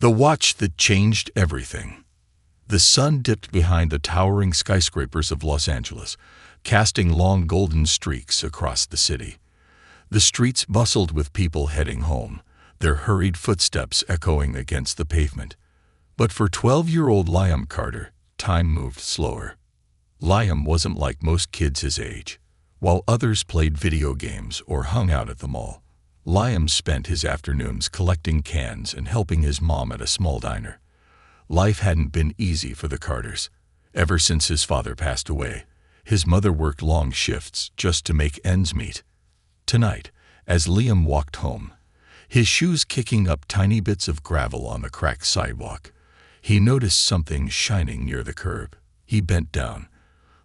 The watch that changed everything. The sun dipped behind the towering skyscrapers of Los Angeles, casting long golden streaks across the city. The streets bustled with people heading home, their hurried footsteps echoing against the pavement. But for 12-year-old Liam Carter, time moved slower. Liam wasn't like most kids his age. While others played video games or hung out at the mall, Liam spent his afternoons collecting cans and helping his mom at a small diner. Life hadn't been easy for the Carters. Ever since his father passed away, his mother worked long shifts just to make ends meet. Tonight, as Liam walked home, his shoes kicking up tiny bits of gravel on the cracked sidewalk, he noticed something shining near the curb. He bent down,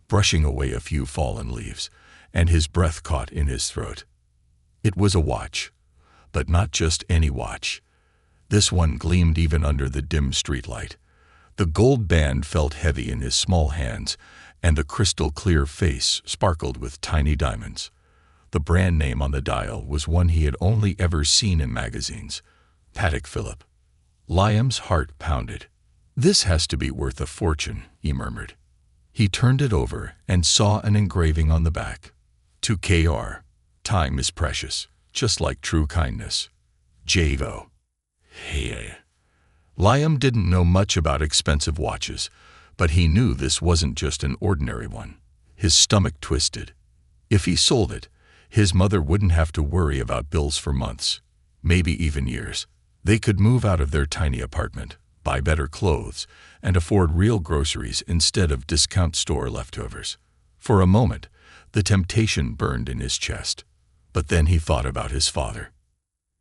brushing away a few fallen leaves, and his breath caught in his throat. It was a watch, but not just any watch. This one gleamed even under the dim streetlight. The gold band felt heavy in his small hands, and the crystal-clear face sparkled with tiny diamonds. The brand name on the dial was one he had only ever seen in magazines, Patek Philippe. Liam's heart pounded. "This has to be worth a fortune," he murmured. He turned it over and saw an engraving on the back. "To KR, time is precious, just like true kindness. Javo." Hey. Liam didn't know much about expensive watches, but he knew this wasn't just an ordinary one. His stomach twisted. If he sold it, his mother wouldn't have to worry about bills for months, maybe even years. They could move out of their tiny apartment, buy better clothes, and afford real groceries instead of discount store leftovers. For a moment, the temptation burned in his chest. But then he thought about his father.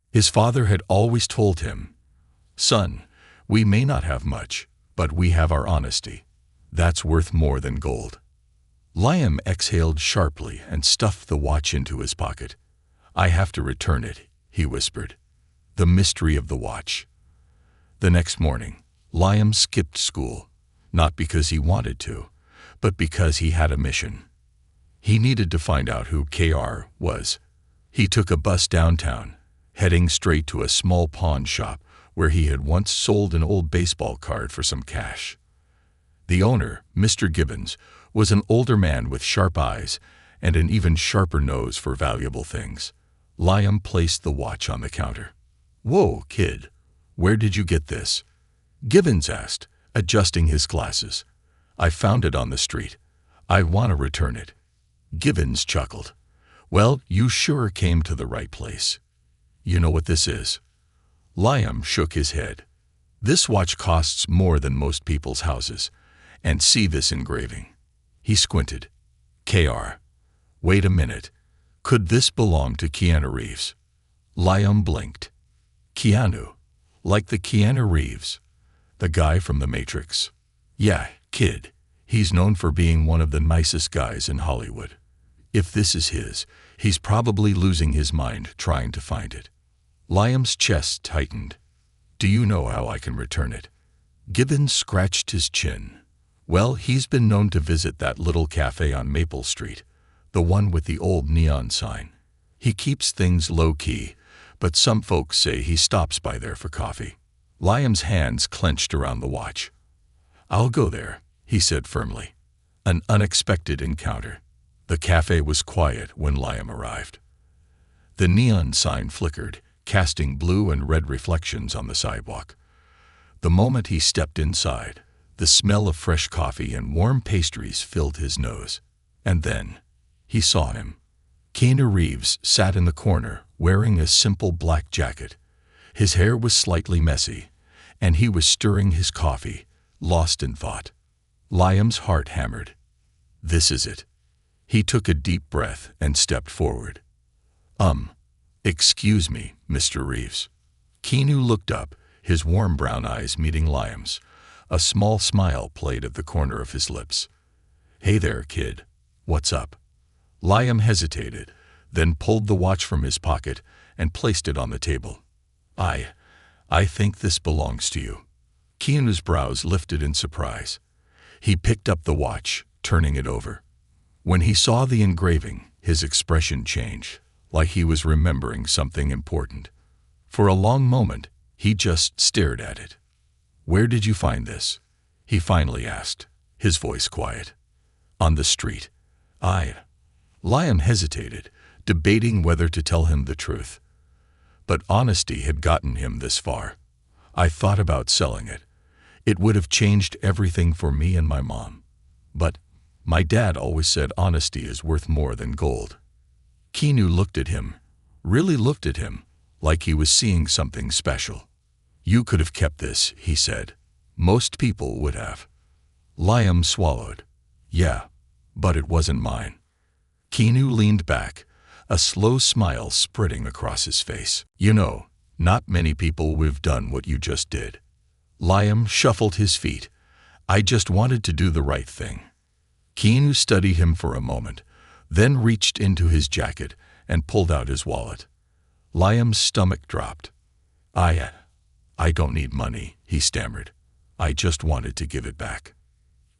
His father had always told him, "Son, we may not have much, but we have our honesty. That's worth more than gold." Liam exhaled sharply and stuffed the watch into his pocket. "I have to return it," he whispered. The mystery of the watch. The next morning, Liam skipped school, not because he wanted to, but because he had a mission. He needed to find out who KR was. He took a bus downtown, heading straight to a small pawn shop where he had once sold an old baseball card for some cash. The owner, Mr. Gibbons, was an older man with sharp eyes and an even sharper nose for valuable things. Liam placed the watch on the counter. "Whoa, kid, where did you get this?" Gibbons asked, adjusting his glasses. "I found it on the street. I want to return it." Gibbons chuckled. "Well, you sure came to the right place. You know what this is?" Liam shook his head. "This watch costs more than most people's houses. And see this engraving." He squinted. "KR. Wait a minute. Could this belong to KeanuReeves?" Liam blinked. "Keanu? Like the Keanu Reeves? The guy from The Matrix?" "Yeah, kid. He's known for being one of the nicest guys in Hollywood. If this is his, he's probably losing his mind trying to find it." Liam's chest tightened. "Do you know how I can return it?" Gibbons scratched his chin. "Well, he's been known to visit that little cafe on Maple Street, the one with the old neon sign. He keeps things low-key, but some folks say he stops by there for coffee." Liam's hands clenched around the watch. "I'll go there," he said firmly. An unexpected encounter. The cafe was quiet when Liam arrived. The neon sign flickered, casting blue and red reflections on the sidewalk. The moment he stepped inside, the smell of fresh coffee and warm pastries filled his nose. And then, he saw him. KeanuReeves sat in the corner, wearing a simple black jacket. His hair was slightly messy, and he was stirring his coffee, lost in thought. Liam's heart hammered. This is it. He took a deep breath and stepped forward. Excuse me, Mr. Reeves." Keanu looked up, his warm brown eyes meeting Liam's. A small smile played at the corner of his lips. "Hey there, kid. What's up?" Liam hesitated, then pulled the watch from his pocket and placed it on the table. I think this belongs to you." Keanu's brows lifted in surprise. He picked up the watch, turning it over. When he saw the engraving, his expression changed, like he was remembering something important. For a long moment, he just stared at it, "Where did you find this?" he finally asked, his voice quiet. "On the street." Liam hesitated, debating whether to tell him the truth. But honesty had gotten him this far. "I thought about selling it. It would have changed everything for me and my mom. But my dad always said honesty is worth more than gold." Keanu looked at him, really looked at him, like he was seeing something special. "You could have kept this," he said. "Most people would have." Liam swallowed. "Yeah, but it wasn't mine." Keanu leaned back, a slow smile spreading across his face. "You know, not many people would have done what you just did." Liam shuffled his feet. "I just wanted to do the right thing." Keanu studied him for a moment, then reached into his jacket and pulled out his wallet. Liam's stomach dropped. I don't need money," he stammered. "I just wanted to give it back."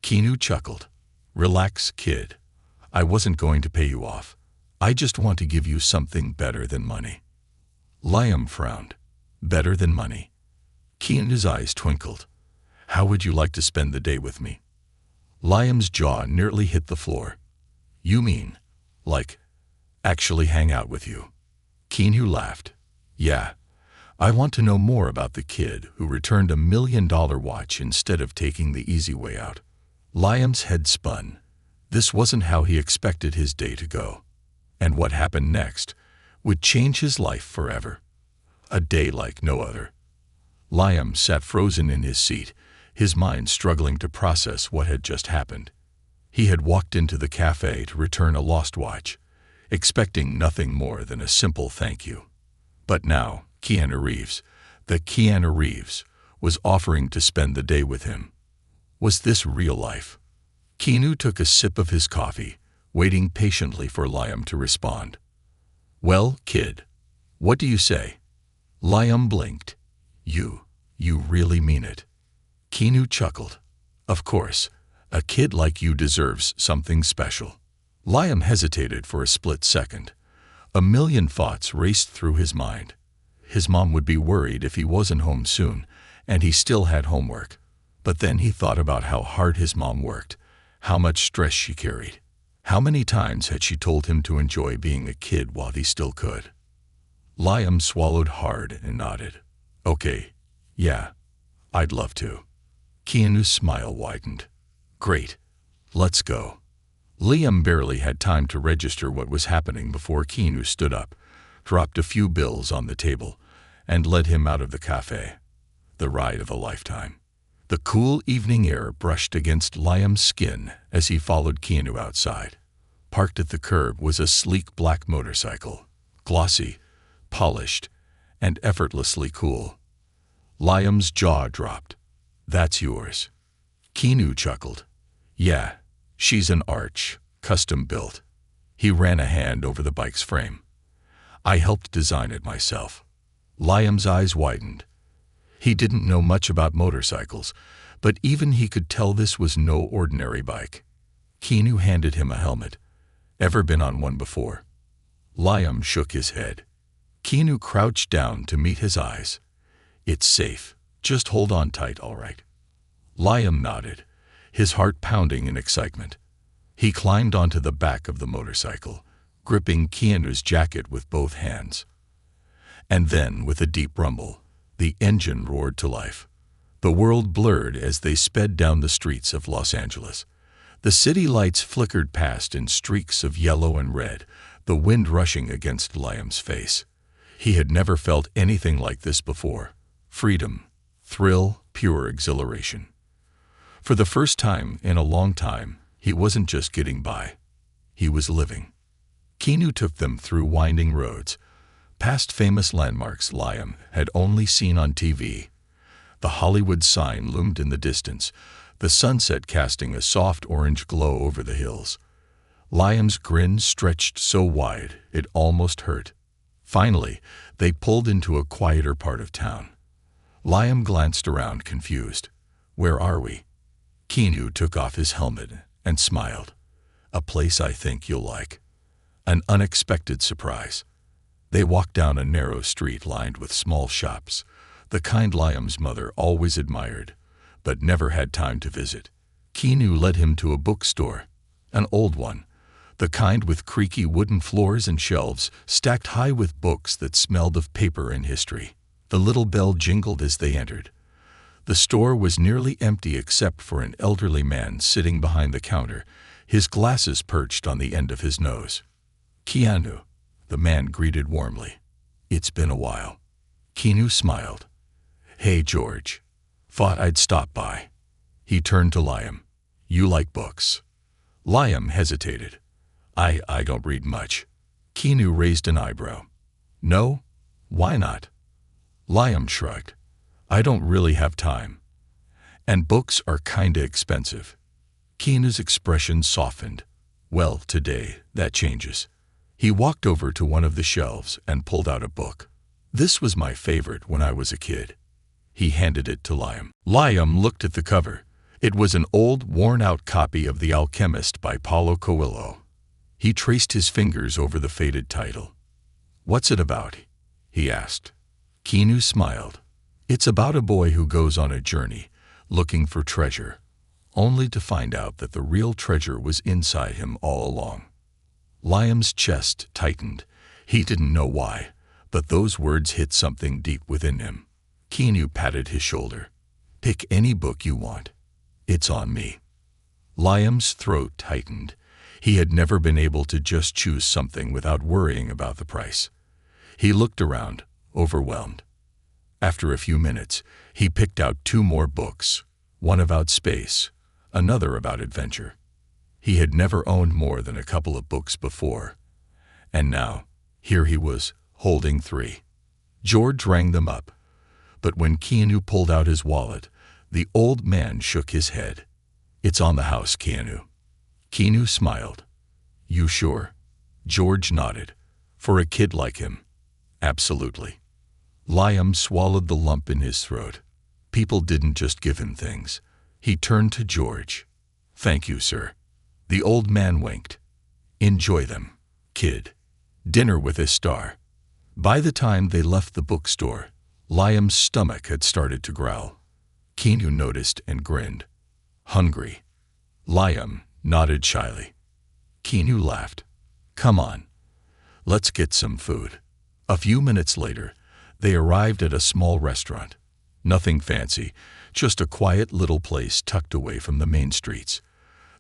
Keanu chuckled. "Relax, kid. I wasn't going to pay you off. I just want to give you something better than money." Liam frowned. "Better than money?" Keanu's eyes twinkled. "How would you like to spend the day with me?" Liam's jaw nearly hit the floor. "You mean, like, actually hang out with you?" Keanu laughed. "Yeah. I want to know more about the kid who returned $1 million watch instead of taking the easy way out." Liam's head spun. This wasn't how he expected his day to go. And what happened next would change his life forever. A day like no other. Liam sat frozen in his seat, his mind struggling to process what had just happened. He had walked into the cafe to return a lost watch, expecting nothing more than a simple thank you. But now, KeanuReeves, the KeanuReeves, was offering to spend the day with him. Was this real life? Keanu took a sip of his coffee, waiting patiently for Liam to respond. "Well, kid, what do you say?" Liam blinked. You really mean it?" Keanu chuckled. "Of course, a kid like you deserves something special." Liam hesitated for a split second. A million thoughts raced through his mind. His mom would be worried if he wasn't home soon, and he still had homework. But then he thought about how hard his mom worked, how much stress she carried. How many times had she told him to enjoy being a kid while he still could? Liam swallowed hard and nodded. "Okay, yeah, I'd love to." Keanu's smile widened. "Great, let's go." Liam barely had time to register what was happening before Keanu stood up, dropped a few bills on the table, and led him out of the cafe. The ride of a lifetime. The cool evening air brushed against Liam's skin as he followed Keanu outside. Parked at the curb was a sleek black motorcycle, glossy, polished, and effortlessly cool. Liam's jaw dropped. "That's yours." Keanu chuckled. "Yeah, she's an arch, custom built." He ran a hand over the bike's frame. "I helped design it myself." Liam's eyes widened. He didn't know much about motorcycles, but even he could tell this was no ordinary bike. Keanu handed him a helmet. "Ever been on one before?" Liam shook his head. Keanu crouched down to meet his eyes. "It's safe. Just hold on tight, all right?" Liam nodded, his heart pounding in excitement. He climbed onto the back of the motorcycle, gripping Keanu's jacket with both hands. And then, with a deep rumble, the engine roared to life. The world blurred as they sped down the streets of Los Angeles. The city lights flickered past in streaks of yellow and red, the wind rushing against Liam's face. He had never felt anything like this before. Freedom, thrill, pure exhilaration. For the first time in a long time, he wasn't just getting by. He was living. Keanu took them through winding roads, past famous landmarks Liam had only seen on TV. The Hollywood sign loomed in the distance, the sunset casting a soft orange glow over the hills. Liam's grin stretched so wide it almost hurt. Finally, they pulled into a quieter part of town. Liam glanced around, confused. "Where are we?" Keanu took off his helmet and smiled. "A place I think you'll like." An unexpected surprise. They walked down a narrow street lined with small shops, the kind Liam's mother always admired, but never had time to visit. Keanu led him to a bookstore, an old one, the kind with creaky wooden floors and shelves stacked high with books that smelled of paper and history. The little bell jingled as they entered. The store was nearly empty except for an elderly man sitting behind the counter, his glasses perched on the end of his nose. "Keanu," the man greeted warmly. "It's been a while." Keanu smiled. "Hey, George. Thought I'd stop by." He turned to Liam. "You like books?" Liam hesitated. I don't read much." Keanu raised an eyebrow. "No? Why not?" Liam shrugged. "I don't really have time. And books are kinda expensive." Keanu's expression softened. "Well, today, that changes." He walked over to one of the shelves and pulled out a book. "This was my favorite when I was a kid." He handed it to Liam. Liam looked at the cover. It was an old, worn-out copy of The Alchemist by Paulo Coelho. He traced his fingers over the faded title. "What's it about?" he asked. Keanu smiled. "It's about a boy who goes on a journey, looking for treasure, only to find out that the real treasure was inside him all along." Liam's chest tightened. He didn't know why, but those words hit something deep within him. Keanu patted his shoulder. "Pick any book you want. It's on me." Liam's throat tightened. He had never been able to just choose something without worrying about the price. He looked around, overwhelmed. After a few minutes, he picked out 2 more books, one about space, another about adventure. He had never owned more than a couple of books before, and now, here he was, holding 3. George rang them up, but when Keanu pulled out his wallet, the old man shook his head. "It's on the house, Keanu." Keanu smiled. "You sure?" George nodded. "For a kid like him, absolutely." Liam swallowed the lump in his throat. People didn't just give him things. He turned to George. "Thank you, sir." The old man winked. "Enjoy them, kid. Dinner with a star." By the time they left the bookstore, Liam's stomach had started to growl. Keanu noticed and grinned. "Hungry?" Liam nodded shyly. Keanu laughed. "Come on. Let's get some food." A few minutes later, they arrived at a small restaurant. Nothing fancy, just a quiet little place tucked away from the main streets.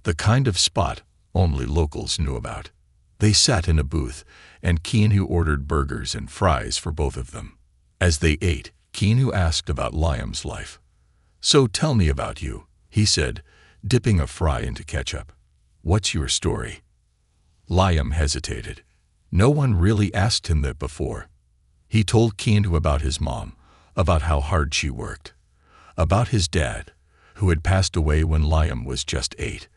The kind of spot only locals knew about. They sat in a booth, and Keanu ordered burgers and fries for both of them. As they ate, Keanu asked about Liam's life. "So tell me about you," he said, dipping a fry into ketchup. "What's your story?" Liam hesitated. No one really asked him that before. He told Keanu about his mom, about how hard she worked, about his dad, who had passed away when Liam was just 8,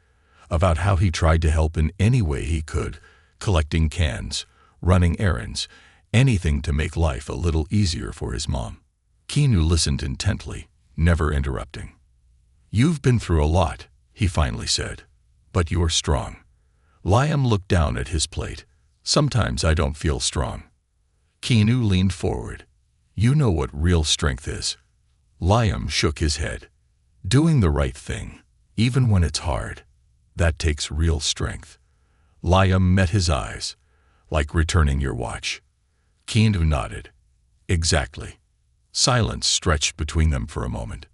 about how he tried to help in any way he could, collecting cans, running errands, anything to make life a little easier for his mom. Keanu listened intently, never interrupting. "You've been through a lot," he finally said, "but you're strong." Liam looked down at his plate. "Sometimes I don't feel strong." Keanu leaned forward. "You know what real strength is." Liam shook his head. "Doing the right thing, even when it's hard. That takes real strength." Liam met his eyes. "Like returning your watch." Keanu nodded. "Exactly." Silence stretched between them for a moment.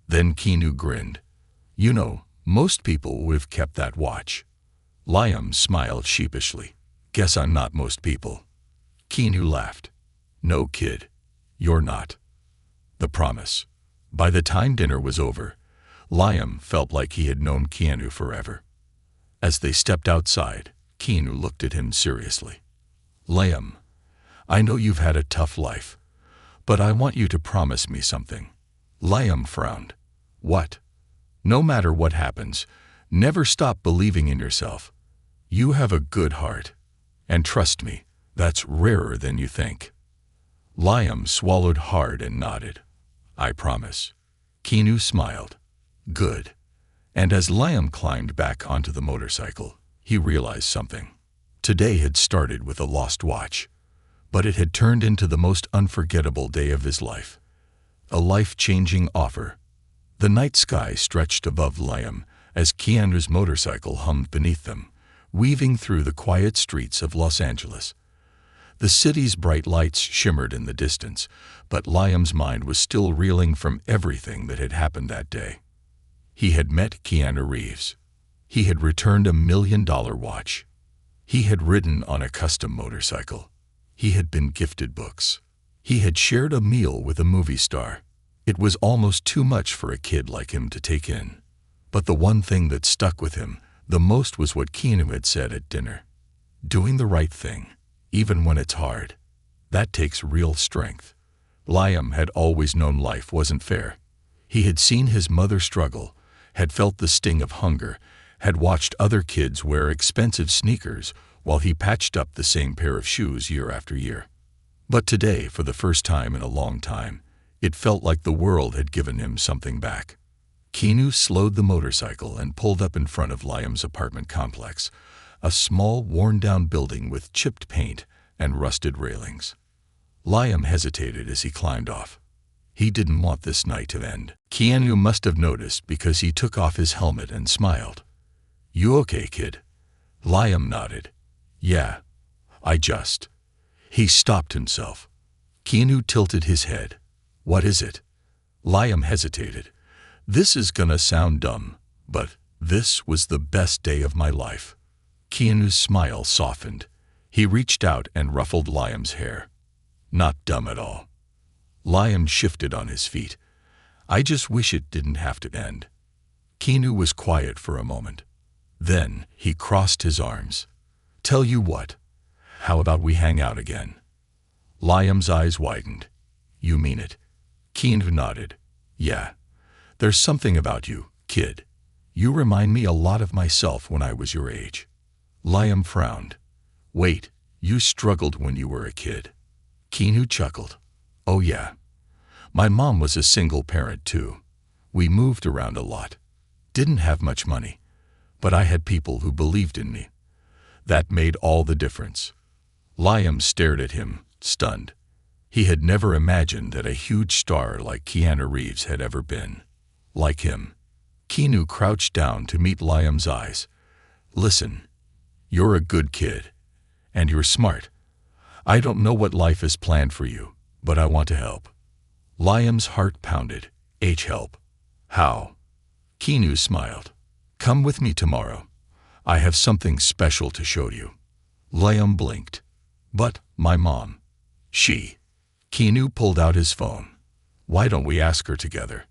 Then Keanu grinned. "You know, most people would have kept that watch." Liam smiled sheepishly. "Guess I'm not most people." Keanu laughed. "No, kid. You're not." The promise. By the time dinner was over, Liam felt like he had known Keanu forever. As they stepped outside, Keanu looked at him seriously. "Liam, I know you've had a tough life, but I want you to promise me something." Liam frowned. "What?" "No matter what happens, never stop believing in yourself. You have a good heart. And trust me, that's rarer than you think." Liam swallowed hard and nodded. "I promise." Keanu smiled. "Good." And as Liam climbed back onto the motorcycle, he realized something. Today had started with a lost watch, but it had turned into the most unforgettable day of his life. a life-changing offer. The night sky stretched above Liam as Keanu's motorcycle hummed beneath them, weaving through the quiet streets of Los Angeles. The city's bright lights shimmered in the distance, but Liam's mind was still reeling from everything that had happened that day. He had met Keanu Reeves. He had returned $1 million watch. He had ridden on a custom motorcycle. He had been gifted books. He had shared a meal with a movie star. It was almost too much for a kid like him to take in. But the one thing that stuck with him the most was what Keanu had said at dinner. Doing the right thing, even when it's hard. That takes real strength. Liam had always known life wasn't fair. He had seen his mother struggle, had felt the sting of hunger, had watched other kids wear expensive sneakers while he patched up the same pair of shoes year after year. But today, for the first time in a long time, it felt like the world had given him something back. Keanu slowed the motorcycle and pulled up in front of Liam's apartment complex, a small, worn-down building with chipped paint and rusted railings. Liam hesitated as he climbed off. He didn't want this night to end. Keanu must have noticed because he took off his helmet and smiled. "You okay, kid?" Liam nodded. "Yeah, I just..." He stopped himself. Keanu tilted his head. "What is it?" Liam hesitated. "This is gonna sound dumb, but this was the best day of my life." Keanu's smile softened. He reached out and ruffled Liam's hair. "Not dumb at all." Liam shifted on his feet. "I just wish it didn't have to end." Keanu was quiet for a moment. Then he crossed his arms. "Tell you what, how about we hang out again?" Liam's eyes widened. "You mean it?" Keanu nodded. "Yeah. There's something about you, kid. You remind me a lot of myself when I was your age." Liam frowned. "Wait, you struggled when you were a kid?" Keanu chuckled. "Oh yeah. My mom was a single parent too. We moved around a lot. Didn't have much money, but I had people who believed in me. That made all the difference." Liam stared at him, stunned. He had never imagined that a huge star like Keanu Reeves had ever been like him. Keanu crouched down to meet Liam's eyes. "Listen, you're a good kid, and you're smart. I don't know what life has planned for you, but I want to help." Liam's heart pounded. Help? How?" Keanu smiled. "Come with me tomorrow. I have something special to show you." Liam blinked. "But my mom." "She." Keanu pulled out his phone. "Why don't we ask her together?"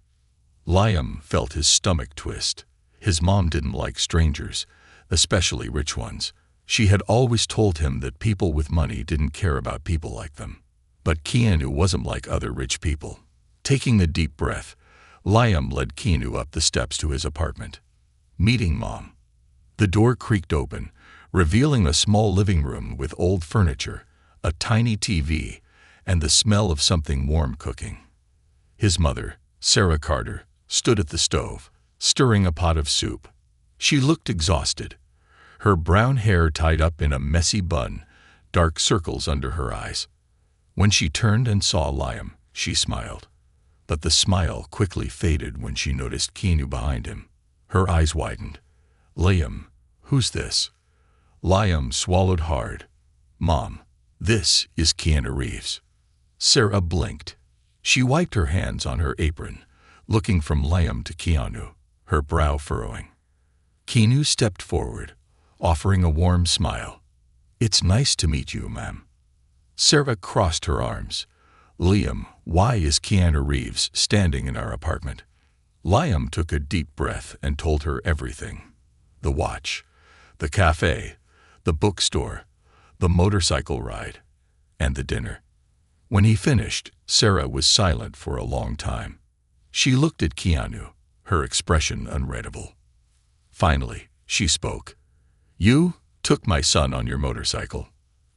Liam felt his stomach twist. His mom didn't like strangers, especially rich ones. She had always told him that people with money didn't care about people like them. But Keanu wasn't like other rich people. Taking a deep breath, Liam led Keanu up the steps to his apartment. Meeting Mom. The door creaked open, revealing a small living room with old furniture, a tiny TV, and the smell of something warm cooking. His mother, Sarah Carter, stood at the stove, stirring a pot of soup. She looked exhausted. Her brown hair tied up in a messy bun, dark circles under her eyes. When she turned and saw Liam, she smiled. But the smile quickly faded when she noticed Keanu behind him. Her eyes widened. "Liam, who's this?" Liam swallowed hard. "Mom, this is Keanu Reeves." Sarah blinked. She wiped her hands on her apron, looking from Liam to Keanu, her brow furrowing. Keanu stepped forward, offering a warm smile. "It's nice to meet you, ma'am." Sarah crossed her arms. "Liam, why is Keanu Reeves standing in our apartment?" Liam took a deep breath and told her everything. The watch, the cafe, the bookstore, the motorcycle ride, and the dinner. When he finished, Sarah was silent for a long time. She looked at Keanu, her expression unreadable. Finally, she spoke. "You took my son on your motorcycle."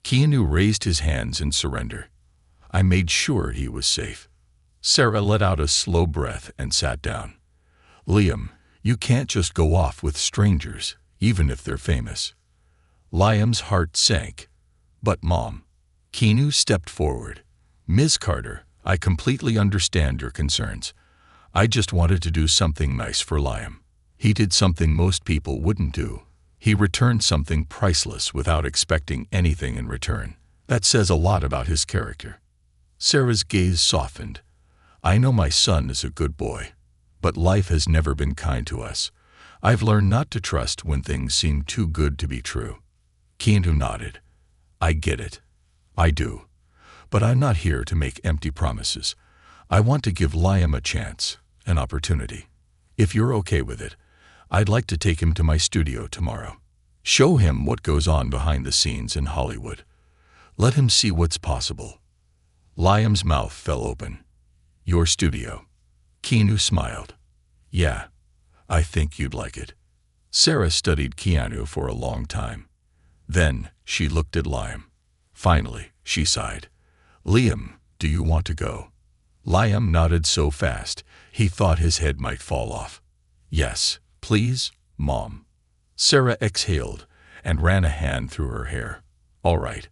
Keanu raised his hands in surrender. "I made sure he was safe." Sarah let out a slow breath and sat down. "Liam, you can't just go off with strangers, even if they're famous." Liam's heart sank. "But Mom." Keanu stepped forward. "Ms. Carter, I completely understand your concerns. I just wanted to do something nice for Liam. He did something most people wouldn't do. He returned something priceless without expecting anything in return. That says a lot about his character." Sarah's gaze softened. "I know my son is a good boy, but life has never been kind to us. I've learned not to trust when things seem too good to be true." Keanu nodded. "I get it. I do. But I'm not here to make empty promises. I want to give Liam a chance, an opportunity. If you're okay with it, I'd like to take him to my studio tomorrow. Show him what goes on behind the scenes in Hollywood. Let him see what's possible." Liam's mouth fell open. "Your studio?" Keanu smiled. "Yeah, I think you'd like it." Sarah studied Keanu for a long time. Then she looked at Liam. Finally, she sighed. "Liam, do you want to go?" Liam nodded so fast, he thought his head might fall off. "Yes, please, Mom." Sarah exhaled and ran a hand through her hair. "All right.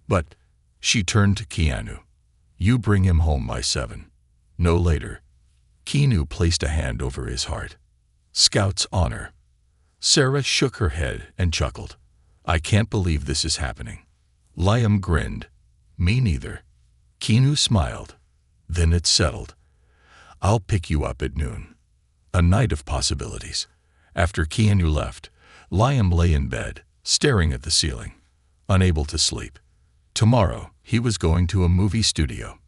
But," she turned to Keanu, "you bring him home by 7. No later." Keanu placed a hand over his heart. "Scout's honor." Sarah shook her head and chuckled. "I can't believe this is happening." Liam grinned. "Me neither." Keanu smiled. "Then it's settled. I'll pick you up at noon." A night of possibilities. After Keanu left, Liam lay in bed, staring at the ceiling, unable to sleep. Tomorrow, he was going to a movie studio.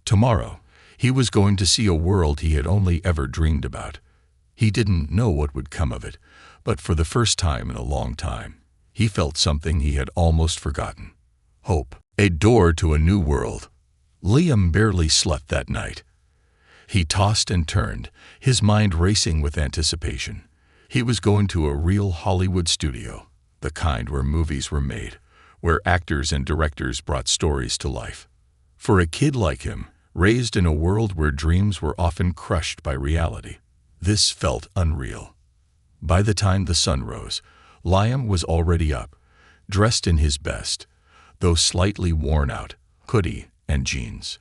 Tomorrow, he was going to see a world he had only ever dreamed about. He didn't know what would come of it, but for the first time in a long time, he felt something he had almost forgotten. Hope. A door to a new world. Liam barely slept that night. He tossed and turned, his mind racing with anticipation. He was going to a real Hollywood studio, the kind where movies were made, where actors and directors brought stories to life. For a kid like him, raised in a world where dreams were often crushed by reality, this felt unreal. By the time the sun rose, Liam was already up, dressed in his best, though slightly worn out, hoodie and jeans.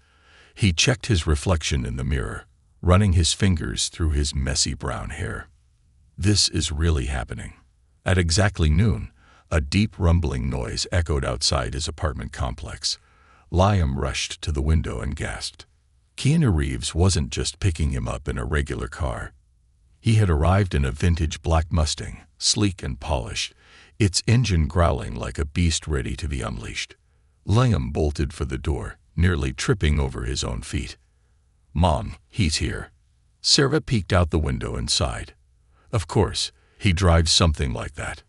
He checked his reflection in the mirror, running his fingers through his messy brown hair. This is really happening. At exactly noon, a deep rumbling noise echoed outside his apartment complex. Liam rushed to the window and gasped. KeanuReeves wasn't just picking him up in a regular car. He had arrived in a vintage black Mustang, sleek and polished, its engine growling like a beast ready to be unleashed. Liam bolted for the door, nearly tripping over his own feet. "Mom, he's here." Sarah peeked out the window and sighed. "Of course, he drives something like that."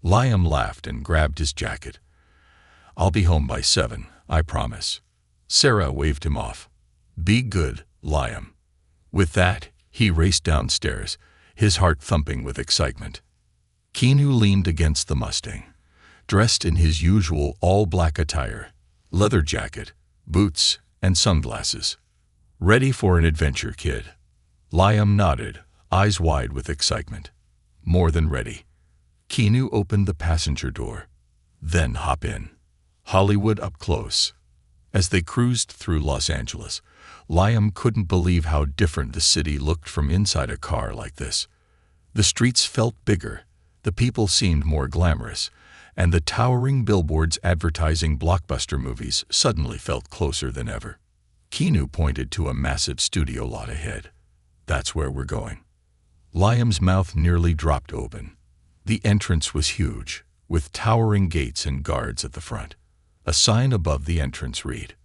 Liam laughed and grabbed his jacket. "I'll be home by 7, I promise." Sarah waved him off. "Be good, Liam." With that, he raced downstairs, his heart thumping with excitement. Keanu leaned against the Mustang, dressed in his usual all-black attire, leather jacket, boots, and sunglasses. "Ready for an adventure, kid?" Liam nodded, eyes wide with excitement. "More than ready." Keanu opened the passenger door. "Then hop in. Hollywood up close." As they cruised through Los Angeles, Liam couldn't believe how different the city looked from inside a car like this. The streets felt bigger, the people seemed more glamorous, and the towering billboards advertising blockbuster movies suddenly felt closer than ever. Keanu pointed to a massive studio lot ahead. "That's where we're going." Liam's mouth nearly dropped open. The entrance was huge, with towering gates and guards at the front. A sign above the entrance read,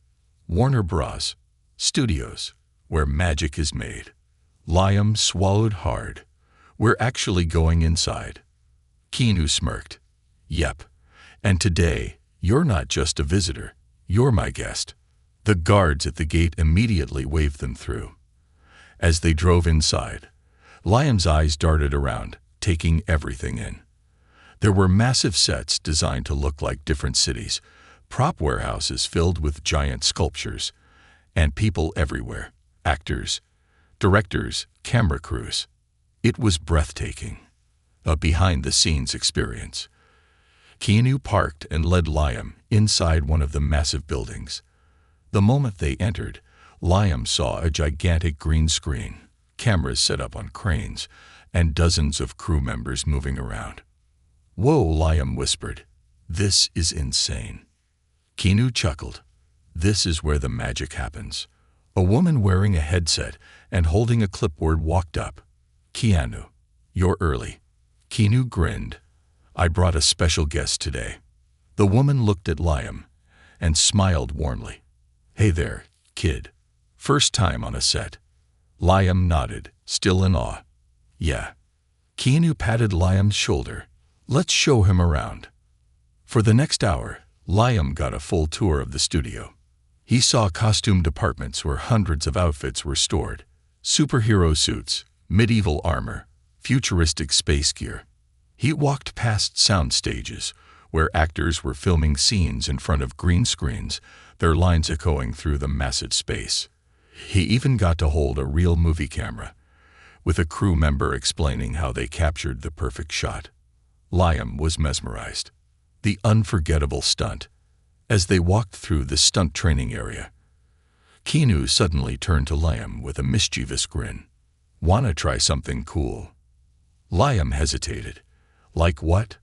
"Warner Bros. Studios, where magic is made." Liam swallowed hard. "We're actually going inside." Keanu smirked. "Yep. And today, you're not just a visitor, you're my guest." The guards at the gate immediately waved them through. As they drove inside, Liam's eyes darted around, taking everything in. There were massive sets designed to look like different cities, prop warehouses filled with giant sculptures, and people everywhere, actors, directors, camera crews. It was breathtaking, a behind-the-scenes experience. Keanu parked and led Liam inside one of the massive buildings. The moment they entered, Liam saw a gigantic green screen, cameras set up on cranes, and dozens of crew members moving around. "Whoa," Liam whispered. "This is insane." Keanu chuckled. "This is where the magic happens." A woman wearing a headset and holding a clipboard walked up. "Keanu, you're early." Keanu grinned. "I brought a special guest today." The woman looked at Liam and smiled warmly. "Hey there, kid. First time on a set?" Liam nodded, still in awe. "Yeah." Keanu patted Liam's shoulder. "Let's show him around." For the next hour, Liam got a full tour of the studio. He saw costume departments where hundreds of outfits were stored: superhero suits, medieval armor, futuristic space gear. He walked past sound stages where actors were filming scenes in front of green screens, their lines echoing through the massive space. He even got to hold a real movie camera, with a crew member explaining how they captured the perfect shot. Liam was mesmerized. The unforgettable stunt. As they walked through the stunt training area, Keanu suddenly turned to Liam with a mischievous grin. "Wanna try something cool?" Liam hesitated. "Like what?"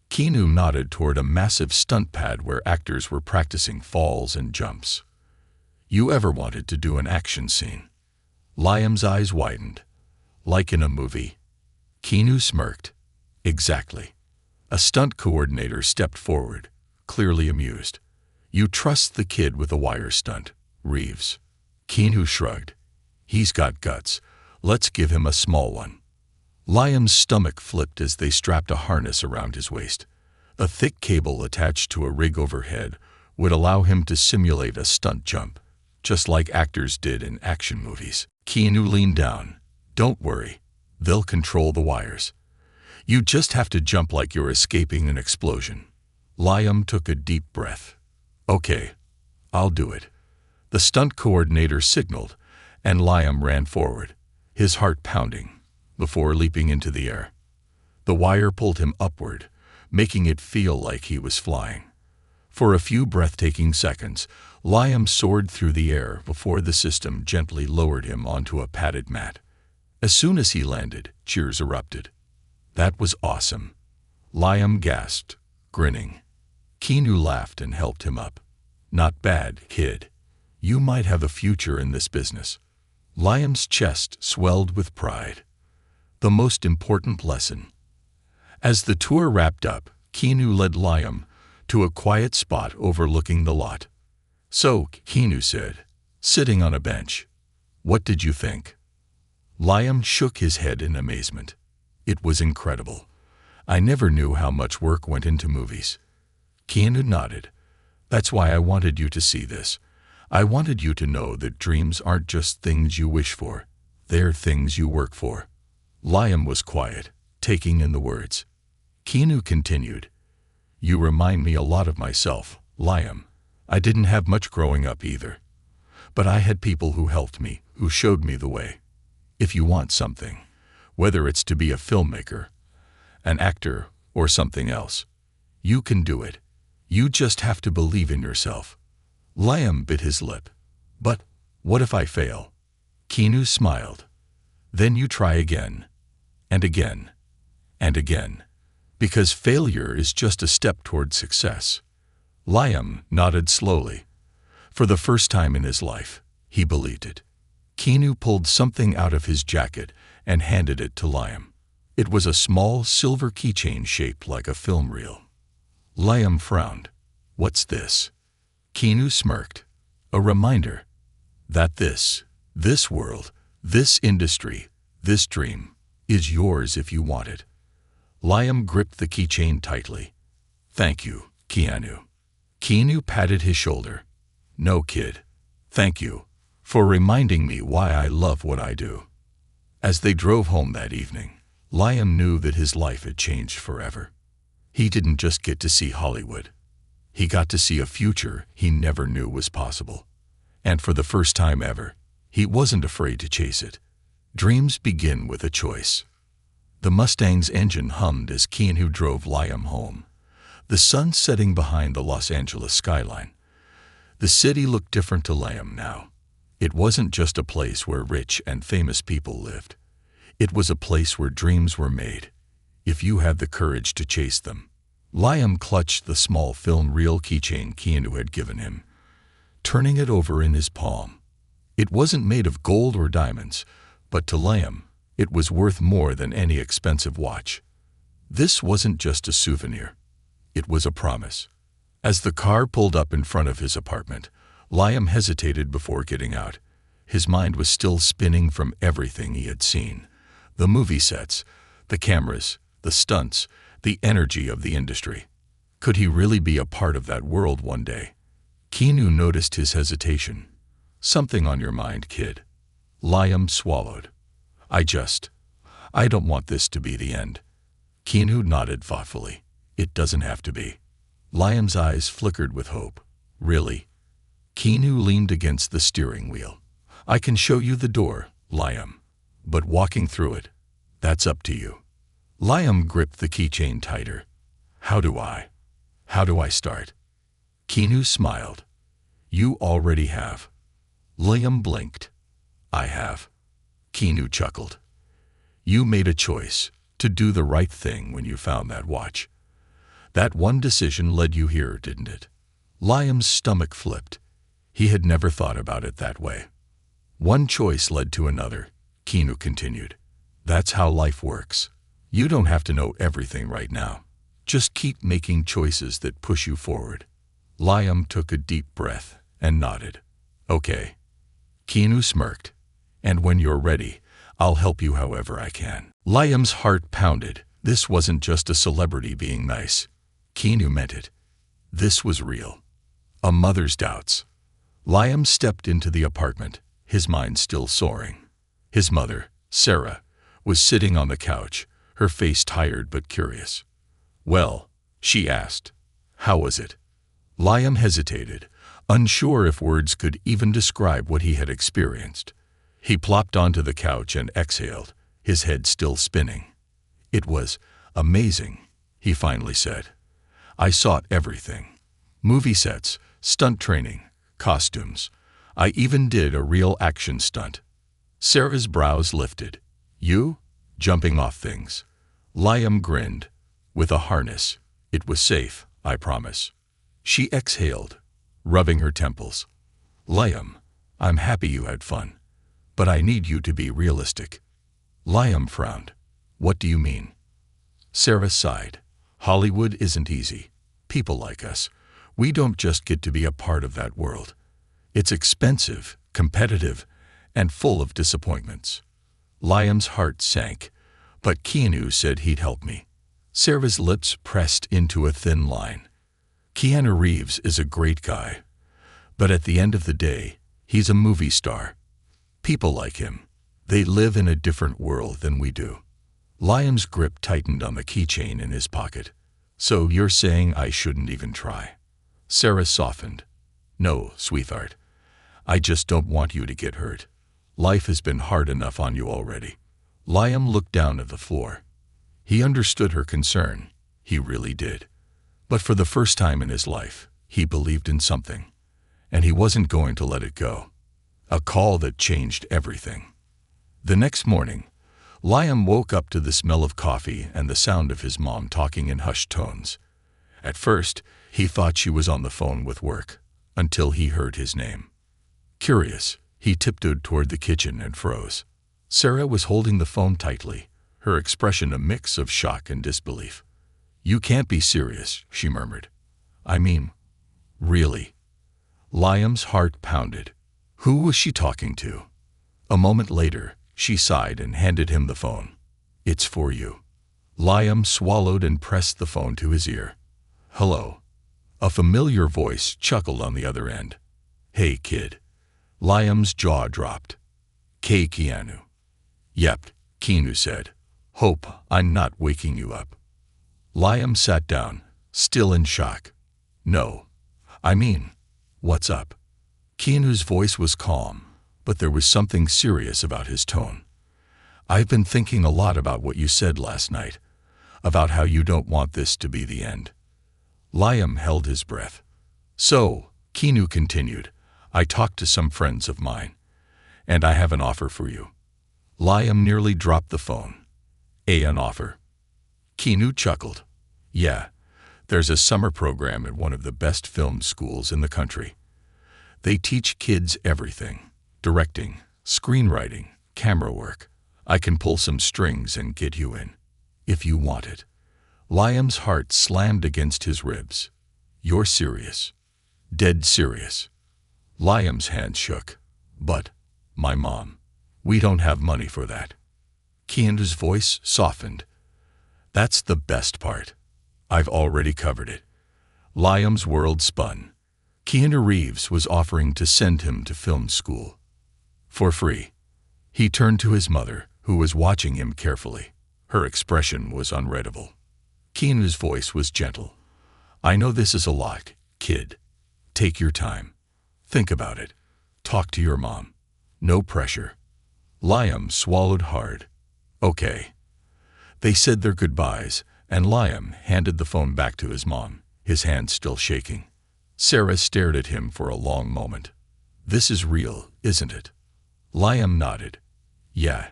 Keanu nodded toward a massive stunt pad where actors were practicing falls and jumps. "You ever wanted to do an action scene?" Liam's eyes widened. "Like in a movie?" Keanu smirked. "Exactly." A stunt coordinator stepped forward, clearly amused. "You trust the kid with a wire stunt, Reeves?" Keanu shrugged. "He's got guts. Let's give him a small one." Liam's stomach flipped as they strapped a harness around his waist. A thick cable attached to a rig overhead would allow him to simulate a stunt jump, just like actors did in action movies. Keanu leaned down. "Don't worry. They'll control the wires. You just have to jump like you're escaping an explosion." Liam took a deep breath. "Okay, I'll do it." The stunt coordinator signaled, and Liam ran forward, his heart pounding, before leaping into the air. The wire pulled him upward, making it feel like he was flying. For a few breathtaking seconds, Liam soared through the air before the system gently lowered him onto a padded mat. As soon as he landed, cheers erupted. "That was awesome." Liam gasped, grinning. Keanu laughed and helped him up. "Not bad, kid. You might have a future in this business." Liam's chest swelled with pride. The most important lesson. As the tour wrapped up, Keanu led Liam to a quiet spot overlooking the lot. "So," Keanu said, sitting on a bench, "what did you think?" Liam shook his head in amazement. "It was incredible. I never knew how much work went into movies." Keanu nodded. "That's why I wanted you to see this. I wanted you to know that dreams aren't just things you wish for. They're things you work for." Liam was quiet, taking in the words. Keanu continued. "You remind me a lot of myself, Liam. I didn't have much growing up either. But I had people who helped me, who showed me the way. If you want something, whether it's to be a filmmaker, an actor, or something else, you can do it. You just have to believe in yourself." Liam bit his lip. "But what if I fail?" Keanu smiled. "Then you try again, and again, and again, because failure is just a step toward success." Liam nodded slowly. For the first time in his life, he believed it. Keanu pulled something out of his jacket and handed it to Liam. It was a small silver keychain shaped like a film reel. Liam frowned. "What's this?" Keanu smirked. "A reminder that this world, this industry, this dream, is yours if you want it." Liam gripped the keychain tightly. "Thank you, Keanu." Keanu patted his shoulder. "No, kid. Thank you for reminding me why I love what I do." As they drove home that evening, Liam knew that his life had changed forever. He didn't just get to see Hollywood. He got to see a future he never knew was possible. And for the first time ever, he wasn't afraid to chase it. Dreams begin with a choice. The Mustang's engine hummed as Keanu drove Liam home, the sun setting behind the Los Angeles skyline. The city looked different to Liam now. It wasn't just a place where rich and famous people lived. It was a place where dreams were made, if you had the courage to chase them. Liam clutched the small film reel keychain Keanu had given him, turning it over in his palm. It wasn't made of gold or diamonds, but to Liam, it was worth more than any expensive watch. This wasn't just a souvenir. It was a promise. As the car pulled up in front of his apartment, Liam hesitated before getting out. His mind was still spinning from everything he had seen. The movie sets, the cameras, the stunts, the energy of the industry. Could he really be a part of that world one day? Keanu noticed his hesitation. "Something on your mind, kid." Liam swallowed. I don't want this to be the end." Keanu nodded thoughtfully. "It doesn't have to be." Liam's eyes flickered with hope. "Really?" Keanu leaned against the steering wheel. "I can show you the door, Liam. But walking through it, that's up to you." Liam gripped the keychain tighter. How do I start?" Keanu smiled. "You already have." Liam blinked. "I have." Keanu chuckled. "You made a choice to do the right thing when you found that watch. That one decision led you here, didn't it?" Liam's stomach flipped. He had never thought about it that way. "One choice led to another," Keanu continued. "That's how life works. You don't have to know everything right now. Just keep making choices that push you forward." Liam took a deep breath and nodded. "Okay." Keanu smirked. "And when you're ready, I'll help you however I can." Liam's heart pounded. This wasn't just a celebrity being nice. Keanu meant it. This was real. A mother's doubts. Liam stepped into the apartment, his mind still soaring. His mother, Sarah, was sitting on the couch, her face tired but curious. "Well," she asked, "how was it?" Liam hesitated, unsure if words could even describe what he had experienced. He plopped onto the couch and exhaled, his head still spinning. "It was amazing," he finally said. "I saw everything. Movie sets, stunt training, costumes. I even did a real action stunt." Sarah's brows lifted. "You? Jumping off things?" Liam grinned. "With a harness. It was safe, I promise." She exhaled, rubbing her temples. "Liam, I'm happy you had fun, but I need you to be realistic." Liam frowned. "What do you mean?" Sarah sighed. "Hollywood isn't easy. People like us, we don't just get to be a part of that world. It's expensive, competitive, and full of disappointments." Liam's heart sank, but Keanu said he'd help me. Sarah's lips pressed into a thin line. "Keanu Reeves is a great guy, but at the end of the day, he's a movie star. People like him, they live in a different world than we do." Liam's grip tightened on the keychain in his pocket. "So you're saying I shouldn't even try?" Sarah softened. "No, sweetheart. I just don't want you to get hurt. Life has been hard enough on you already." Liam looked down at the floor. He understood her concern. He really did. But for the first time in his life, he believed in something, and he wasn't going to let it go. A call that changed everything. The next morning, Liam woke up to the smell of coffee and the sound of his mom talking in hushed tones. At first, he thought she was on the phone with work, until he heard his name. Curious, he tiptoed toward the kitchen and froze. Sarah was holding the phone tightly, her expression a mix of shock and disbelief. "You can't be serious," she murmured. "I mean, really?" Liam's heart pounded. Who was she talking to? A moment later, she sighed and handed him the phone. "It's for you." Liam swallowed and pressed the phone to his ear. "Hello." A familiar voice chuckled on the other end. "Hey, kid." Liam's jaw dropped. Keanu." "Yep," Keanu said. "Hope I'm not waking you up." Liam sat down, still in shock. "No. I mean, what's up?" Keanu's voice was calm, but there was something serious about his tone. "I've been thinking a lot about what you said last night, about how you don't want this to be the end." Liam held his breath. "So," Keanu continued, "I talked to some friends of mine, And I have an offer for you. Liam nearly dropped the phone. An offer? Keanu chuckled. Yeah, there's a summer program at one of the best film schools in the country. They teach kids everything: directing, screenwriting, camera work. I can pull some strings and get you in, if you want it. Liam's heart slammed against his ribs. You're serious? Dead serious? Liam's hand shook. But, my mom, we don't have money for that. Keanu's voice softened. That's the best part. I've already covered it. Liam's world spun. KeanuReeves was offering to send him to film school. For free. He turned to his mother, who was watching him carefully. Her expression was unreadable. Keanu's voice was gentle. I know this is a lot, kid. Take your time. Think about it. Talk to your mom. No pressure. Liam swallowed hard. Okay. They said their goodbyes, and Liam handed the phone back to his mom, his hand still shaking. Sarah stared at him for a long moment. This is real, isn't it? Liam nodded. Yeah,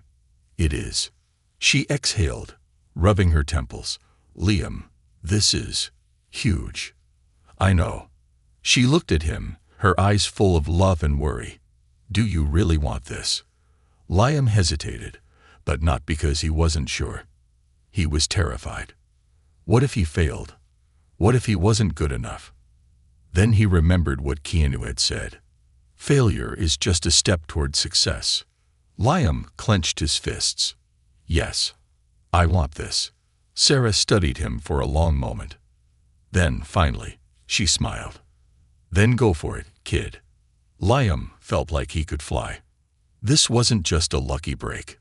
it is. She exhaled, rubbing her temples. Liam, this is huge. I know. She looked at him, her eyes full of love and worry. Do you really want this? Liam hesitated, but not because he wasn't sure. He was terrified. What if he failed? What if he wasn't good enough? Then he remembered what Keanu had said. Failure is just a step toward success. Liam clenched his fists. Yes, I want this. Sarah studied him for a long moment. Then, finally, she smiled. Then go for it, kid. Liam felt like he could fly. This wasn't just a lucky break.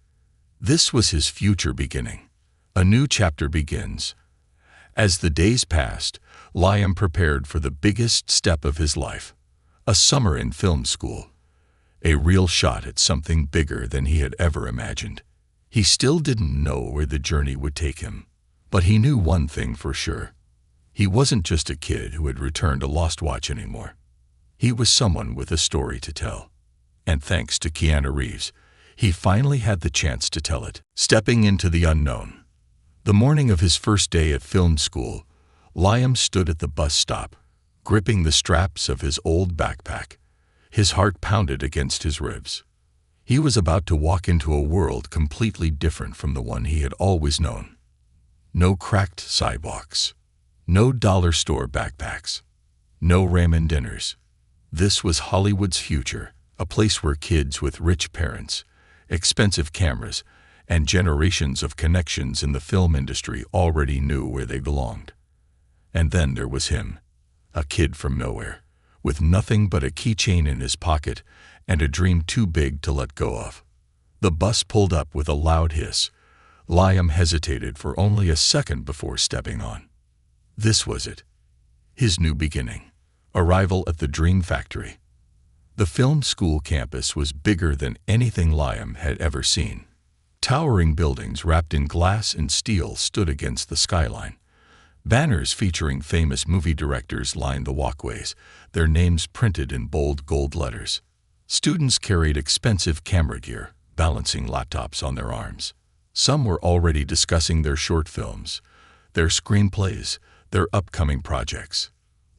This was his future beginning. A new chapter begins. As the days passed, Liam prepared for the biggest step of his life. A summer in film school. A real shot at something bigger than he had ever imagined. He still didn't know where the journey would take him. But he knew one thing for sure. He wasn't just a kid who had returned a lost watch anymore. He was someone with a story to tell. And thanks to Keanu Reeves, he finally had the chance to tell it. Stepping into the unknown. The morning of his first day at film school, Liam stood at the bus stop, gripping the straps of his old backpack. His heart pounded against his ribs. He was about to walk into a world completely different from the one he had always known. No cracked sidewalks. No dollar store backpacks. No ramen dinners. This was Hollywood's future, a place where kids with rich parents, expensive cameras, and generations of connections in the film industry already knew where they belonged. And then there was him, a kid from nowhere, with nothing but a keychain in his pocket and a dream too big to let go of. The bus pulled up with a loud hiss. Liam hesitated for only a second before stepping on. This was it. His new beginning. Arrival at the Dream Factory. The film school campus was bigger than anything Liam had ever seen. Towering buildings wrapped in glass and steel stood against the skyline. Banners featuring famous movie directors lined the walkways, their names printed in bold gold letters. Students carried expensive camera gear, balancing laptops on their arms. Some were already discussing their short films, their screenplays, their upcoming projects.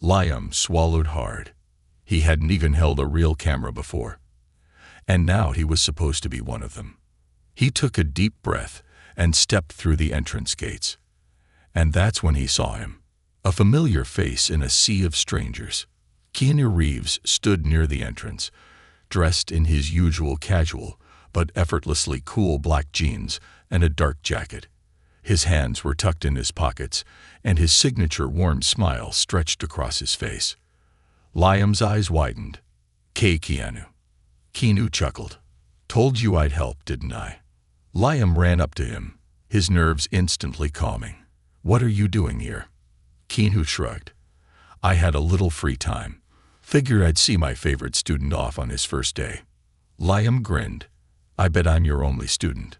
Liam swallowed hard. He hadn't even held a real camera before. And now he was supposed to be one of them. He took a deep breath and stepped through the entrance gates. And that's when he saw him. A familiar face in a sea of strangers. Keanu Reeves stood near the entrance, dressed in his usual casual but effortlessly cool black jeans and a dark jacket. His hands were tucked in his pockets, and his signature warm smile stretched across his face. Liam's eyes widened. Keanu. Keanu chuckled. Told you I'd help, didn't I? Liam ran up to him, his nerves instantly calming. What are you doing here? Keanu shrugged. I had a little free time. Figured I'd see my favorite student off on his first day. Liam grinned. I bet I'm your only student.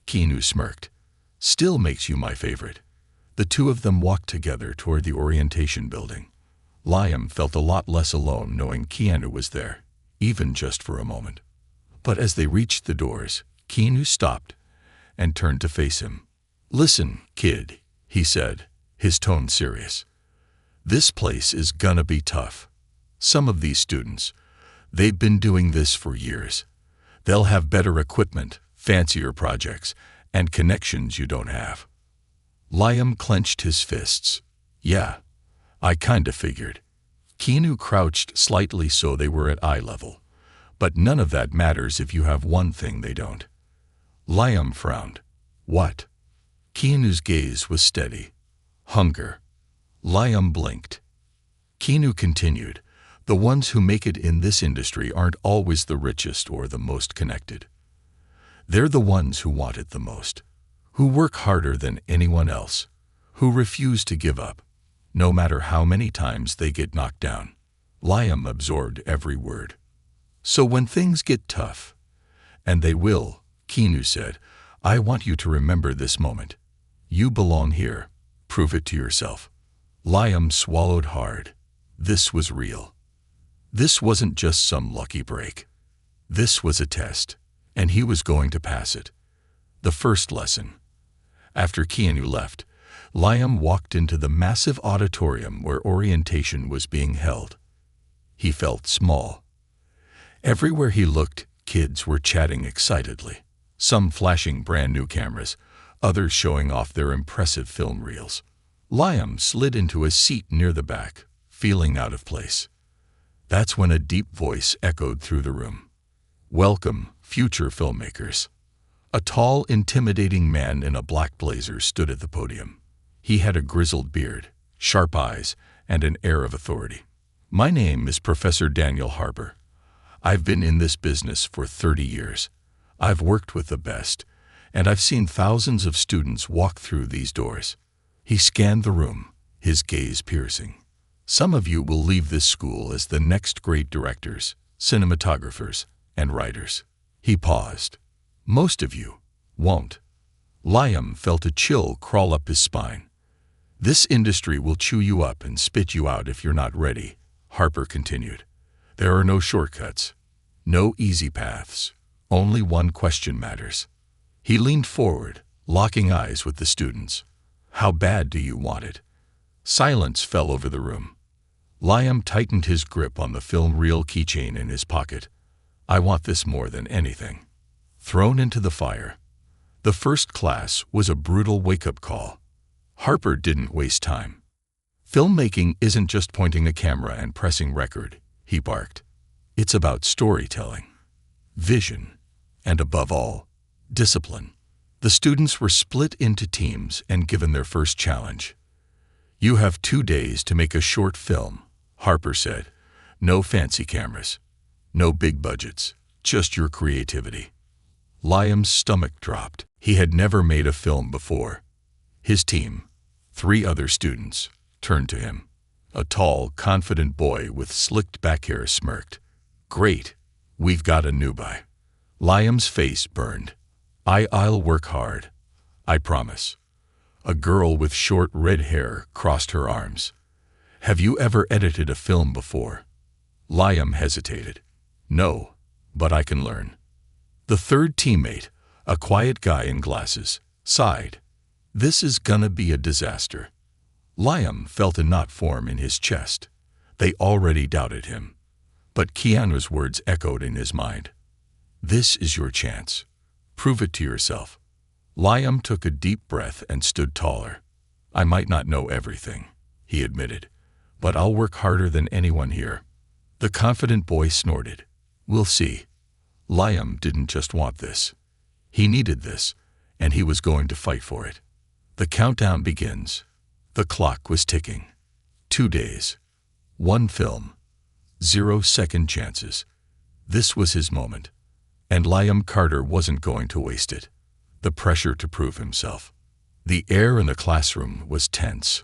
Keanu smirked. Still makes you my favorite. The two of them walked together toward the orientation building. Liam felt a lot less alone knowing Keanu was there, even just for a moment. But as they reached the doors, Keanu stopped and turned to face him. "Listen, kid," he said, his tone serious. "This place is gonna be tough. Some of these students, they've been doing this for years. They'll have better equipment, fancier projects, and connections you don't have." Liam clenched his fists. "Yeah, I kinda figured." Keanu crouched slightly so they were at eye level. "But none of that matters if you have one thing they don't." Liam frowned. "What?" Keanu's gaze was steady. "Hunger." Liam blinked. Keanu continued, "The ones who make it in this industry aren't always the richest or the most connected. They're the ones who want it the most, who work harder than anyone else, who refuse to give up, no matter how many times they get knocked down." Liam absorbed every word. "So when things get tough, and they will," Keanu said, "I want you to remember this moment. You belong here. Prove it to yourself." Liam swallowed hard. This was real. This wasn't just some lucky break. This was a test, and he was going to pass it. The first lesson. After Keanu left, Liam walked into the massive auditorium where orientation was being held. He felt small. Everywhere he looked, kids were chatting excitedly, some flashing brand new cameras, others showing off their impressive film reels. Liam slid into a seat near the back, feeling out of place. That's when a deep voice echoed through the room. "Welcome, future filmmakers." A tall, intimidating man in a black blazer stood at the podium. He had a grizzled beard, sharp eyes, and an air of authority. "My name is Professor Daniel Harper. I've been in this business for 30 years. I've worked with the best, and I've seen thousands of students walk through these doors." He scanned the room, his gaze piercing. "Some of you will leave this school as the next great directors, cinematographers, and writers." He paused. "Most of you won't." Liam felt a chill crawl up his spine. "This industry will chew you up and spit you out if you're not ready," Harper continued. "There are no shortcuts, no easy paths. Only one question matters." He leaned forward, locking eyes with the students. "How bad do you want it?" Silence fell over the room. Liam tightened his grip on the film reel keychain in his pocket. "I want this more than anything." Thrown into the fire. The first class was a brutal wake-up call. Harper didn't waste time. "Filmmaking isn't just pointing a camera and pressing record," he barked. "It's about storytelling, vision, and above all, discipline." The students were split into teams and given their first challenge. "You have 2 days to make a short film," Harper said. "No fancy cameras, no big budgets, just your creativity." Liam's stomach dropped. He had never made a film before. His team, 3 other students, turned to him. A tall, confident boy with slicked back hair smirked. "Great, we've got a newbie." Liam's face burned. I'll work hard. I promise." A girl with short red hair crossed her arms. "Have you ever edited a film before?" Liam hesitated. "No, but I can learn." The third teammate, a quiet guy in glasses, sighed. "This is gonna be a disaster." Liam felt a knot form in his chest. They already doubted him. But Keanu's words echoed in his mind. "This is your chance. Prove it to yourself." Liam took a deep breath and stood taller. "I might not know everything," he admitted, "but I'll work harder than anyone here." The confident boy snorted. "We'll see." Liam didn't just want this. He needed this, and he was going to fight for it. The countdown begins. The clock was ticking. 2 days. 1 film. 0 second chances. This was his moment. And Liam Carter wasn't going to waste it. The pressure to prove himself. The air in the classroom was tense.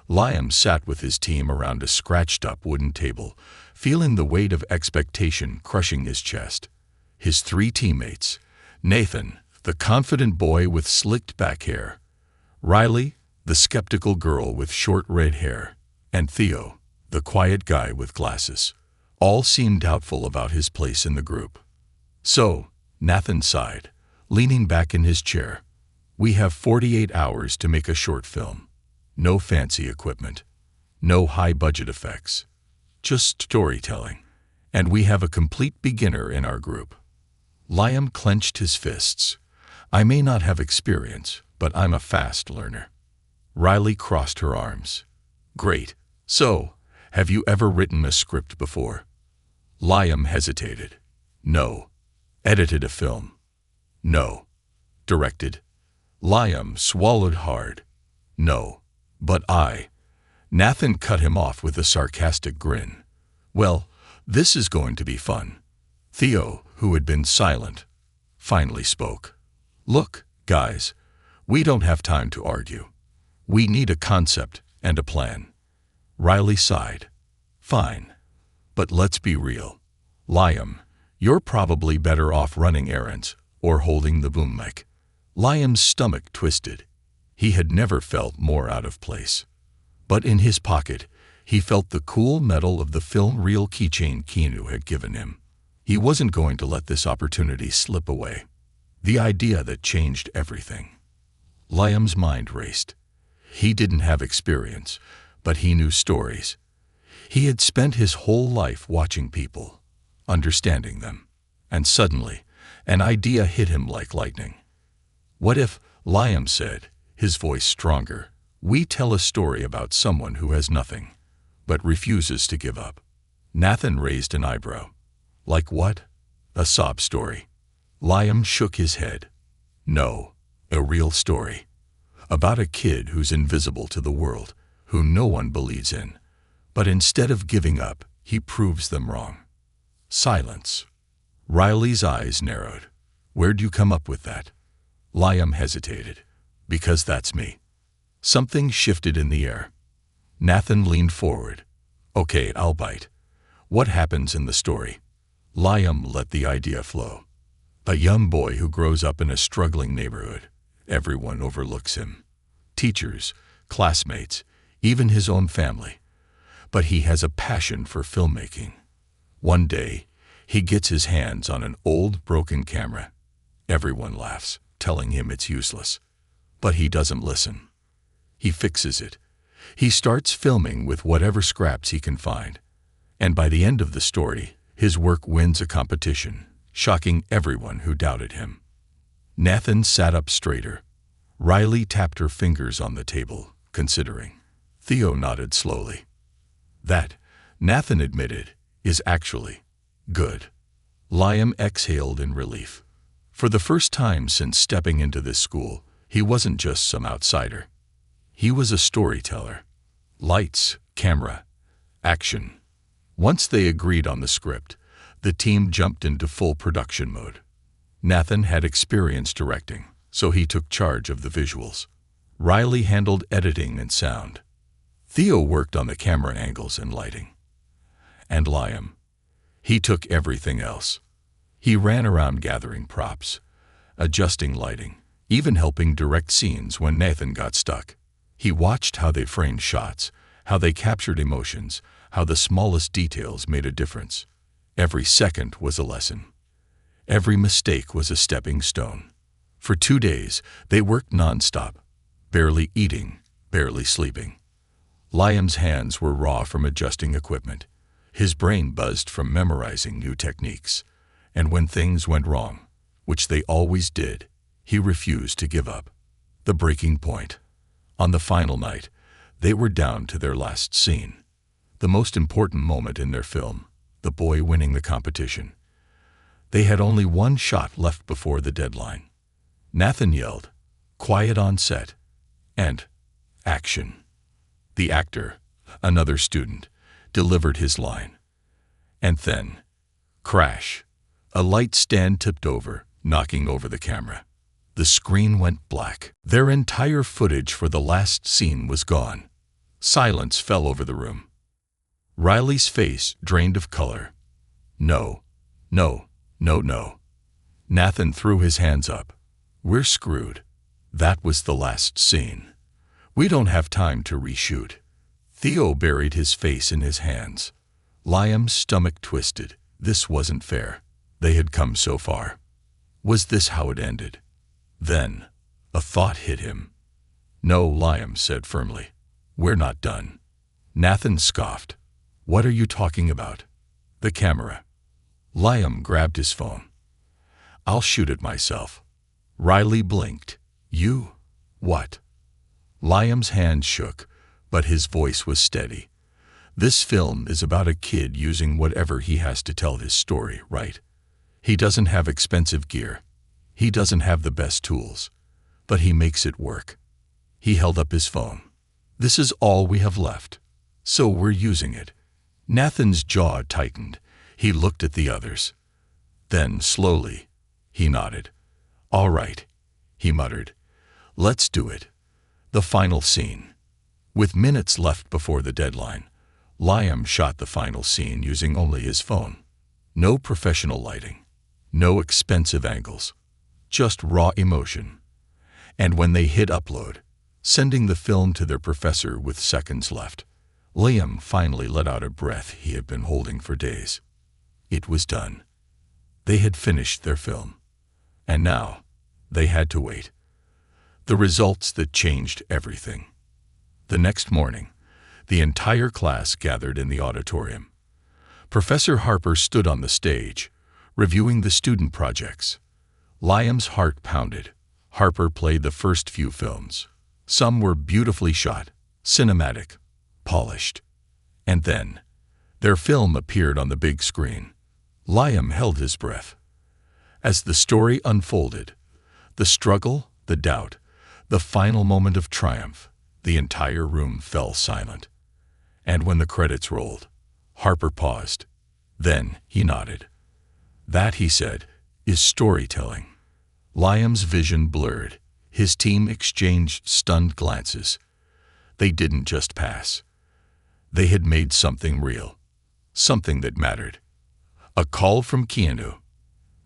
Liam sat with his team around a scratched-up wooden table, feeling the weight of expectation crushing his chest. His 3 teammates, Nathan, the confident boy with slicked back hair, Riley, the skeptical girl with short red hair, and Theo, the quiet guy with glasses, all seemed doubtful about his place in the group. So, Nathan sighed, leaning back in his chair. We have 48 hours to make a short film. No fancy equipment. No high-budget effects. Just storytelling. And we have a complete beginner in our group. Liam clenched his fists. I may not have experience, but I'm a fast learner. Riley crossed her arms. Great. So, have you ever written a script before? Liam hesitated. No. Edited a film? No. Directed? Liam swallowed hard. No. But Nathan cut him off with a sarcastic grin. Well, this is going to be fun. Theo, who had been silent, finally spoke. Look, guys, we don't have time to argue. We need a concept and a plan. Riley sighed. Fine. But let's be real. Liam, you're probably better off running errands or holding the boom mic. Liam's stomach twisted. He had never felt more out of place. But in his pocket, he felt the cool metal of the film reel keychain Keanu had given him. He wasn't going to let this opportunity slip away. The idea that changed everything. Liam's mind raced. He didn't have experience, but he knew stories. He had spent his whole life watching people, understanding them, and suddenly, an idea hit him like lightning. What if, Liam said, his voice stronger, we tell a story about someone who has nothing, but refuses to give up? Nathan raised an eyebrow. Like what? A sob story. Liam shook his head. No, a real story. About a kid who's invisible to the world, who no one believes in. But instead of giving up, he proves them wrong. Silence. Riley's eyes narrowed. Where'd you come up with that? Liam hesitated. Because that's me. Something shifted in the air. Nathan leaned forward. Okay, I'll bite. What happens in the story? Liam let the idea flow. A young boy who grows up in a struggling neighborhood. Everyone overlooks him. Teachers, classmates, even his own family. But he has a passion for filmmaking. One day, he gets his hands on an old, broken camera. Everyone laughs, telling him it's useless. But he doesn't listen. He fixes it. He starts filming with whatever scraps he can find. And by the end of the story, his work wins a competition, shocking everyone who doubted him. Nathan sat up straighter. Riley tapped her fingers on the table, considering. Theo nodded slowly. That, Nathan admitted, is actually good. Liam exhaled in relief. For the first time since stepping into this school, he wasn't just some outsider. He was a storyteller. Lights, camera, action. Once they agreed on the script, the team jumped into full production mode. Nathan had experience directing, so he took charge of the visuals. Riley handled editing and sound. Theo worked on the camera angles and lighting. And Liam, he took everything else. He ran around gathering props, adjusting lighting, even helping direct scenes when Nathan got stuck. He watched how they framed shots, how they captured emotions, how the smallest details made a difference. Every second was a lesson. Every mistake was a stepping stone. For 2 days, they worked nonstop, barely eating, barely sleeping. Liam's hands were raw from adjusting equipment. His brain buzzed from memorizing new techniques. And when things went wrong, which they always did, he refused to give up. The breaking point. On the final night, they were down to their last scene. The most important moment in their film, the boy winning the competition. They had only one shot left before the deadline. Nathan yelled, "Quiet on set," and action. The actor, another student, delivered his line. And then, crash. A light stand tipped over, knocking over the camera. The screen went black. Their entire footage for the last scene was gone. Silence fell over the room. Riley's face drained of color. No, no, no, no. Nathan threw his hands up. We're screwed. That was the last scene. We don't have time to reshoot. Theo buried his face in his hands. Liam's stomach twisted. This wasn't fair. They had come so far. Was this how it ended? Then, a thought hit him. No, Liam said firmly. We're not done. Nathan scoffed. What are you talking about? The camera. Liam grabbed his phone. I'll shoot it myself. Riley blinked. You? What? Liam's hand shook, but his voice was steady. This film is about a kid using whatever he has to tell his story, right? He doesn't have expensive gear. He doesn't have the best tools. But he makes it work. He held up his phone. This is all we have left. So we're using it. Nathan's jaw tightened. He looked at the others. Then, slowly, he nodded. All right, he muttered. Let's do it. The final scene. With minutes left before the deadline, Liam shot the final scene using only his phone. No professional lighting. No expensive angles. Just raw emotion. And when they hit upload, sending the film to their professor with seconds left, Liam finally let out a breath he had been holding for days. It was done. They had finished their film. And now, they had to wait. The results that changed everything. The next morning, the entire class gathered in the auditorium. Professor Harper stood on the stage, reviewing the student projects. Liam's heart pounded. Harper played the first few films. Some were beautifully shot, cinematic, polished. And then, their film appeared on the big screen. Liam held his breath. As the story unfolded, the struggle, the doubt, the final moment of triumph, the entire room fell silent. And when the credits rolled, Harper paused. Then he nodded. That, he said, is storytelling. Liam's vision blurred. His team exchanged stunned glances. They didn't just pass. They had made something real. Something that mattered. A call from Keanu.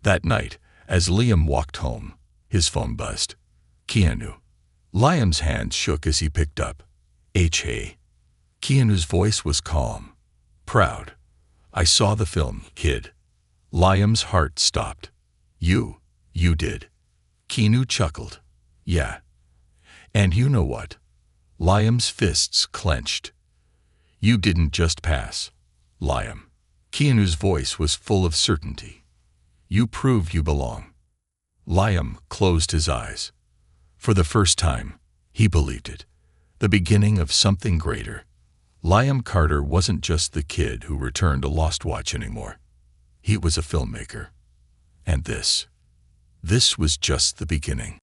That night, as Liam walked home, his phone buzzed. Keanu. Liam's hand shook as he picked up. Hey. Keanu's voice was calm, proud. I saw the film, kid. Liam's heart stopped. You did. Keanu chuckled. Yeah. And you know what? Liam's fists clenched. You didn't just pass, Liam. Keanu's voice was full of certainty. You proved you belong. Liam closed his eyes. For the first time, he believed it. The beginning of something greater. Liam Carter wasn't just the kid who returned a lost watch anymore. He was a filmmaker. And this was just the beginning.